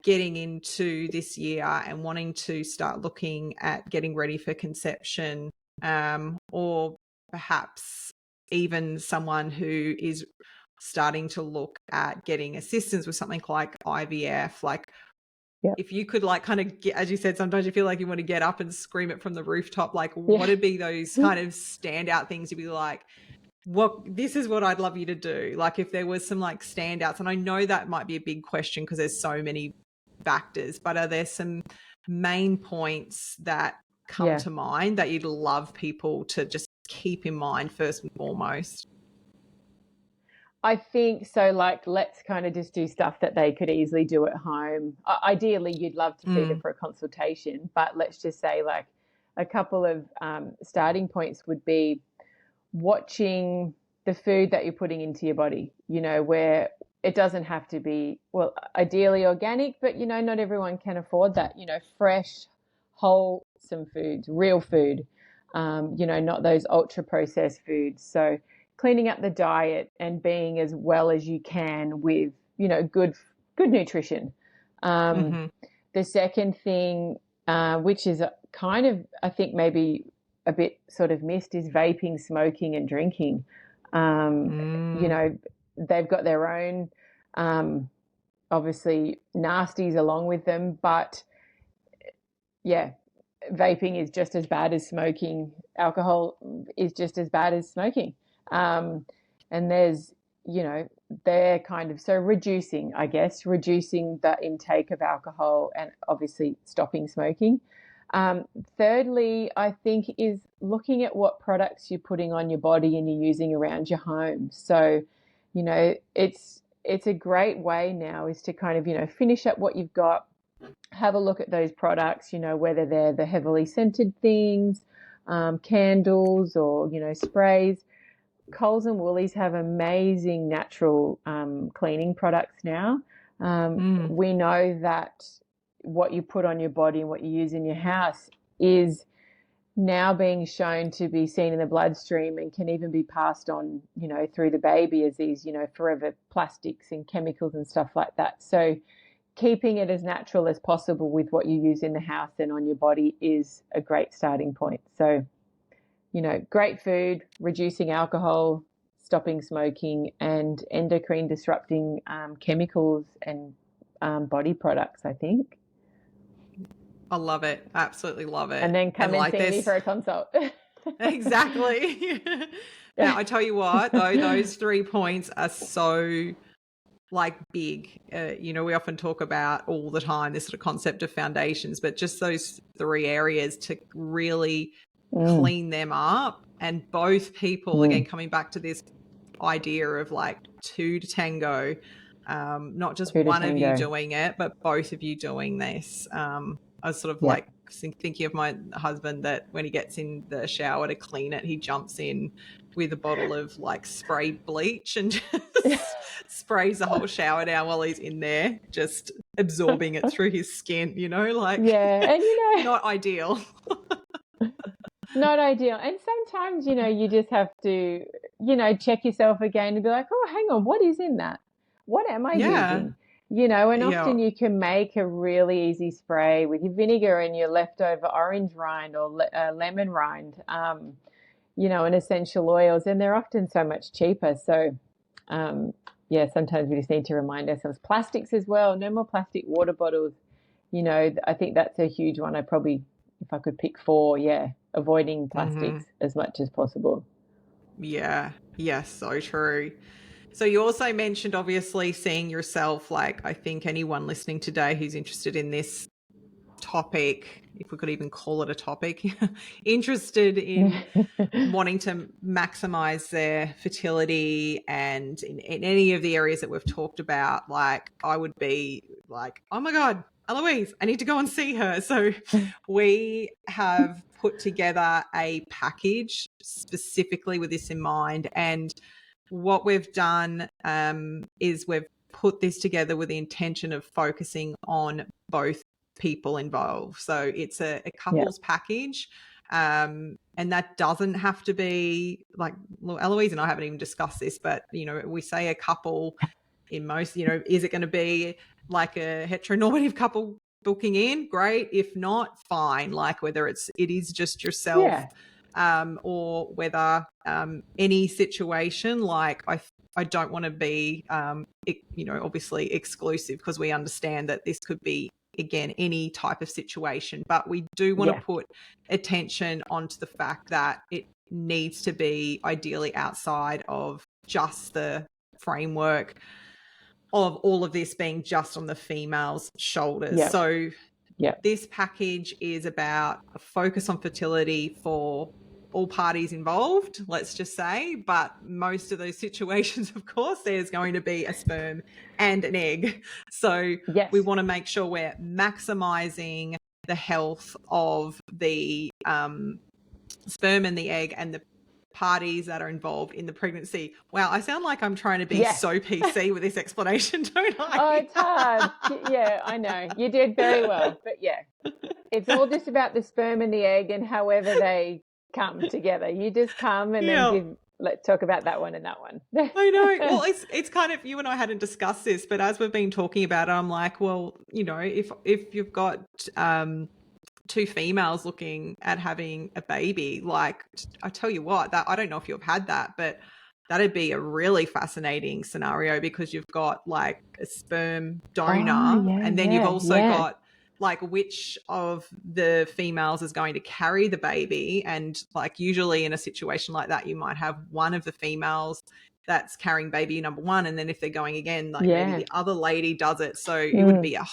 getting into this year and wanting to start looking at getting ready for conception, or perhaps even someone who is starting to look at getting assistance with something like IVF, like if you could like kind of get, as you said, sometimes you feel like you want to get up and scream it from the rooftop, like what would be those kind of standout things you'd be like, this is what I'd love you to do? Like if there was some like standouts, and I know that might be a big question because there's so many factors, but are there some main points that come to mind that you'd love people to just keep in mind first and foremost? I think so. Like, let's kind of just do stuff that they could easily do at home. Ideally, you'd love to see them for a consultation, but let's just say like a couple of starting points would be watching the food that you're putting into your body, where it doesn't have to be, well, ideally organic, but, not everyone can afford that, fresh, wholesome foods, real food, not those ultra processed foods. So cleaning up the diet and being as well as you can with, good nutrition. The second thing, which is kind of, I think maybe a bit sort of missed, is vaping, smoking and drinking. They've got their own, obviously nasties along with them, but vaping is just as bad as smoking. Alcohol is just as bad as smoking. And there's, they're kind of, so reducing the intake of alcohol and obviously stopping smoking. Thirdly, I think is looking at what products you're putting on your body and you're using around your home. So, it's a great way now is to kind of, finish up what you've got, have a look at those products, whether they're the heavily scented things, candles or, sprays. Coles and Woolies have amazing natural cleaning products now. We know that what you put on your body and what you use in your house is now being shown to be seen in the bloodstream and can even be passed on, through the baby as these, forever plastics and chemicals and stuff like that. So keeping it as natural as possible with what you use in the house and on your body is a great starting point. So, great food, reducing alcohol, stopping smoking, and endocrine disrupting chemicals and body products, I think. I love it. Absolutely love it. And then come and see me for a consult. Exactly. Now, I tell you what, though, those 3 points are so like big. You know, we often talk about all the time this sort of concept of foundations, but just those 3 areas to really clean them up. And both people, again, coming back to this idea of like 2 to tango, not just 2 to one of you tango. doing it, but both of you doing this. I was sort of Yeah. like thinking of my husband, that when he gets in the shower to clean it, he jumps in with a bottle of like spray bleach and just sprays the whole shower down while he's in there, just absorbing it through his skin, you know, like Yeah, and you know, not ideal. not ideal. And sometimes, you know, you just have to, you know, check yourself again and be like, oh, hang on, what is in that? What am I Yeah. using? You know, and Yeah. often you can make a really easy spray with your vinegar and your leftover orange rind or lemon rind, you know, and essential oils, and they're often so much cheaper. So, yeah, sometimes we just need to remind ourselves. Plastics as well, no more plastic water bottles. You know, I think that's a huge one. I probably, if I could pick 4, yeah, avoiding plastics as much as possible. Yeah. Yes, so true. So you also mentioned obviously seeing yourself, like I think anyone listening today who's interested in this topic, if we could even call it a topic, interested in wanting to maximize their fertility and in any of the areas that we've talked about, like I would be like, oh my God, Eloise, I need to go and see her. So we have put together a package specifically with this in mind. And what we've done is we've put this together with the intention of focusing on both people involved. So it's a couples package. And that doesn't have to be like, Eloise and I haven't even discussed this, but, you know, we say a couple in most, you know, is it going to be like a heteronormative couple booking in? Great. If not, fine. Like whether it is just yourself, or whether any situation, like I don't want to be, you know, obviously exclusive, because we understand that this could be, again, any type of situation, but we do want to put attention onto the fact that it needs to be ideally outside of just the framework of all of this being just on the female's shoulders. So this package is about a focus on fertility for all parties involved, let's just say, but most of those situations, of course, there's going to be a sperm and an egg. So we want to make sure we're maximizing the health of the sperm and the egg and the parties that are involved in the pregnancy. Wow, I sound like I'm trying to be so PC with this explanation, don't I? Oh, it's hard. Yeah, I know. You did very well. But yeah, it's all just about the sperm and the egg and however they come together. You just come and then let's talk about that one and that one. I know. Well, it's kind of, you and I hadn't discussed this, but as we've been talking about it, I'm like, well, you know, if you've got 2 females looking at having a baby, like I tell you what, that I don't know if you've had that, but that'd be a really fascinating scenario, because you've got like a sperm donor, and then you've also got like which of the females is going to carry the baby. And like usually in a situation like that, you might have one of the females that's carrying baby number 1, and then if they're going again, like maybe the other lady does it. So it would be, I'd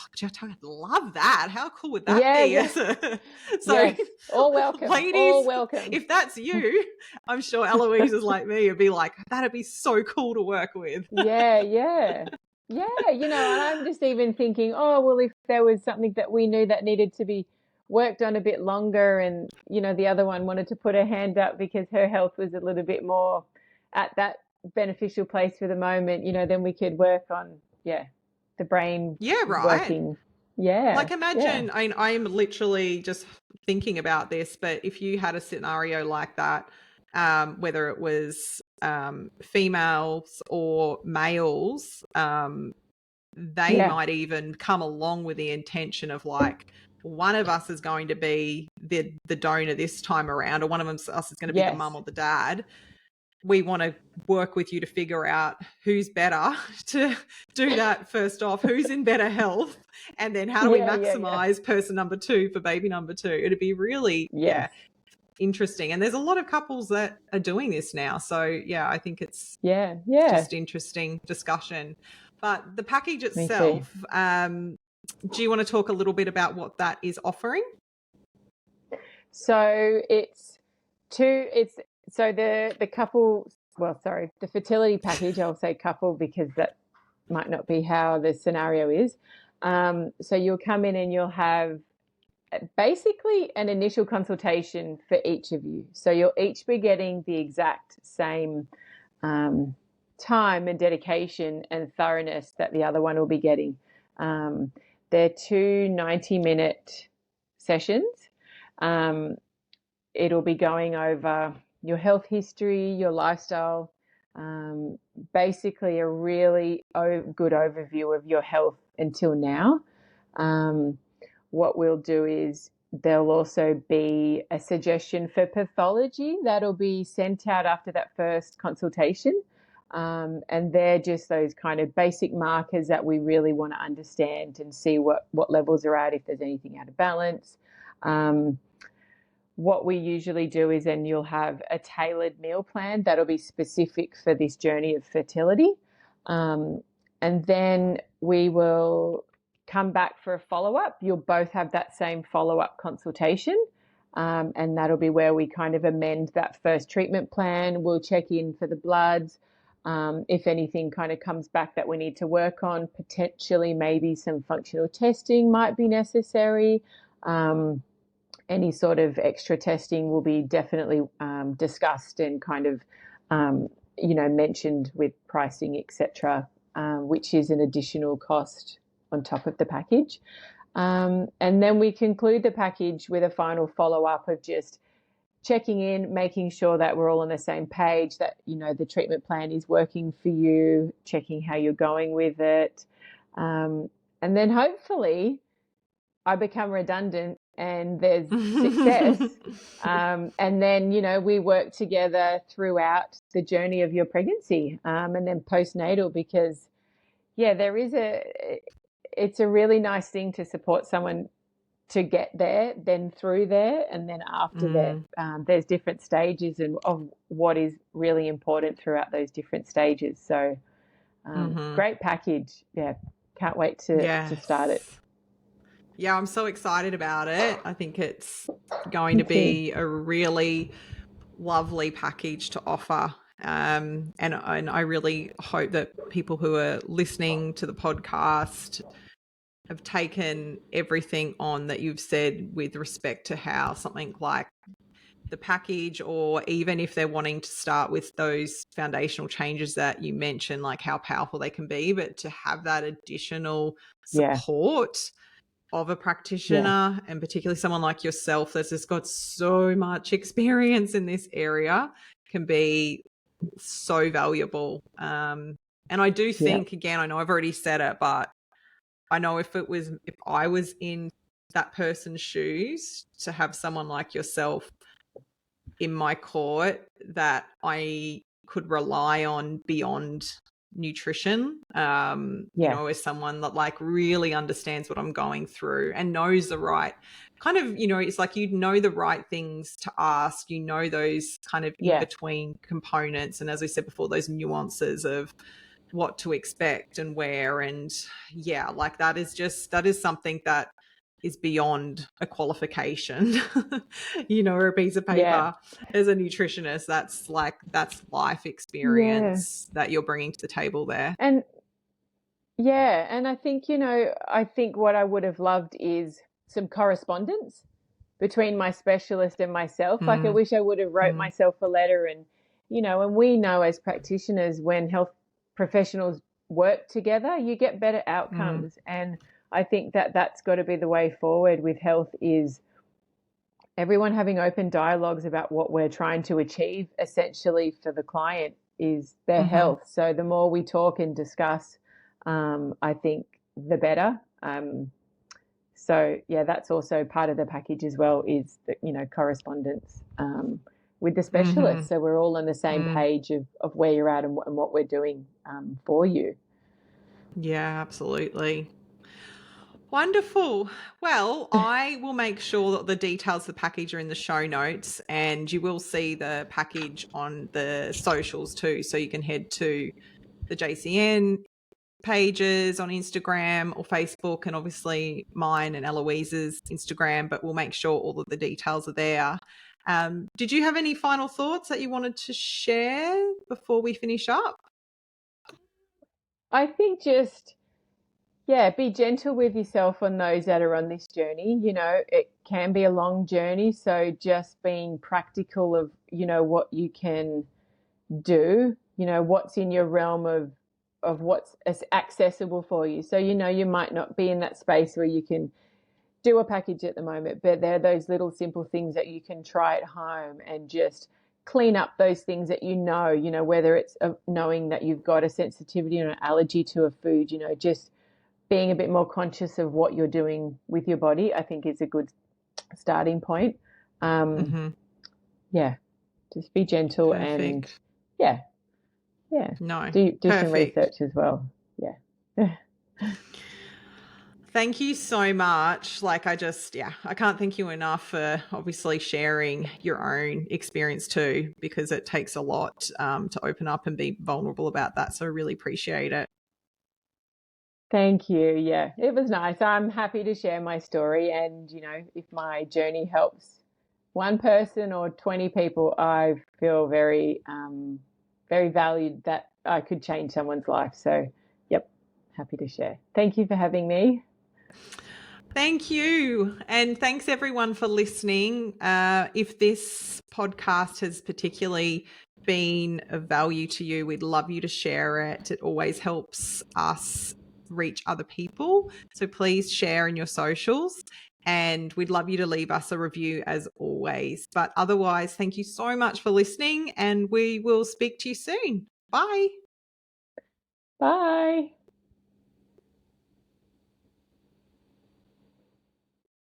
love that. How cool would that be? So all welcome, ladies, all welcome. If that's you, I'm sure Eloise is like me, would be like, that'd be so cool to work with. Yeah, you know, and I'm just even thinking, oh, well, if there was something that we knew that needed to be worked on a bit longer, and, you know, the other one wanted to put her hand up because her health was a little bit more at that beneficial place for the moment, you know, then we could work on, the brain working. Like imagine, I'm literally just thinking about this, but if you had a scenario like that, whether it was females or males, they might even come along with the intention of like, one of us is going to be the donor this time around, or one of us is going to be the mum or the dad. We want to work with you to figure out who's better to do that first off, who's in better health, and then how do we maximize person number 2 for baby number 2. It'd be really interesting. And there's a lot of couples that are doing this now. So I think it's just interesting discussion. But the package Me too. itself, do you want to talk a little bit about what that is offering? So the couple, well, sorry, the fertility package, I'll say couple because that might not be how the scenario is. So you'll come in and you'll have basically an initial consultation for each of you. So you'll each be getting the exact same time and dedication and thoroughness that the other one will be getting. They're two 90-minute sessions. It'll be going over your health history, your lifestyle, basically a really good overview of your health until now. What we'll do is there'll also be a suggestion for pathology that'll be sent out after that first consultation. And they're just those kind of basic markers that we really want to understand and see what levels are at, if there's anything out of balance. What we usually do is then you'll have a tailored meal plan that'll be specific for this journey of fertility. And then we will come back for a follow-up. You'll both have that same follow-up consultation. And that'll be where we kind of amend that first treatment plan. We'll check in for the bloods. If anything kind of comes back that we need to work on, potentially maybe some functional testing might be necessary. Any sort of extra testing will be definitely discussed and kind of, mentioned with pricing, etc., which is an additional cost on top of the package. And then we conclude the package with a final follow-up of just checking in, making sure that we're all on the same page, that, the treatment plan is working for you, checking how you're going with it. And then hopefully I become redundant and there's success. And then, we work together throughout the journey of your pregnancy, and then postnatal, because it's a really nice thing to support someone to get there, then through there, and then after there. There's different stages of what is really important throughout those different stages. So great package. Yeah. Can't wait to start it. Yeah, I'm so excited about it. I think it's going to be a really lovely package to offer. And I really hope that people who are listening to the podcast have taken everything on that you've said with respect to how something like the package, or even if they're wanting to start with those foundational changes that you mentioned, like how powerful they can be, but to have that additional support of a practitioner, and particularly someone like yourself that's just got so much experience in this area, can be so valuable. And I do think, again, I know I've already said it, but I know if I was in that person's shoes, to have someone like yourself in my court that I could rely on beyond nutrition, as someone that like really understands what I'm going through and knows the right kind of, it's like, the right things to ask, those kind of in between components. And as I said before, those nuances of what to expect and where. And like that is something that is beyond a qualification, or a piece of paper. As a nutritionist, that's life experience that you're bringing to the table there. And I think what I would have loved is some correspondence between my specialist and myself. Like I wish I would have wrote myself a letter, and and we know as practitioners, when health professionals work together, you get better outcomes. And I think that that's got to be the way forward with health, is everyone having open dialogues about what we're trying to achieve essentially for the client is their health. So the more we talk and discuss, I think the better. So that's also part of the package as well, is the, correspondence with the specialist. So we're all on the same page of where you're at and what we're doing for you. Yeah, absolutely. Wonderful. Well, I will make sure that the details of the package are in the show notes, and you will see the package on the socials too. So you can head to the JCN pages on Instagram or Facebook, and obviously mine and Eloise's Instagram, but we'll make sure all of the details are there. Did you have any final thoughts that you wanted to share before we finish up? I think just, yeah, be gentle with yourself on those that are on this journey. You know, it can be a long journey. So just being practical of, you know, what you can do, you know, what's in your realm of what's accessible for you. So, you know, you might not be in that space where you can do a package at the moment, but there are those little simple things that you can try at home and just clean up those things that you know, whether it's knowing that you've got a sensitivity or an allergy to a food, you know, just being a bit more conscious of what you're doing with your body, I think is a good starting point. Yeah, just be gentle. Perfect. And yeah. No, do some perfect. research as well. Yeah. Thank you so much. Like, I can't thank you enough for obviously sharing your own experience too, because it takes a lot to open up and be vulnerable about that. So I really appreciate it. Thank you. Yeah, it was nice. I'm happy to share my story. And, you know, if my journey helps one person or 20 people, I feel very, very valued that I could change someone's life. So, yep, happy to share. Thank you for having me. Thank you. And thanks everyone for listening. If this podcast has particularly been of value to you, we'd love you to share it. It always helps us reach other people. So please share in your socials, and we'd love you to leave us a review as always. But otherwise, thank you so much for listening, and we will speak to you soon. Bye. Bye.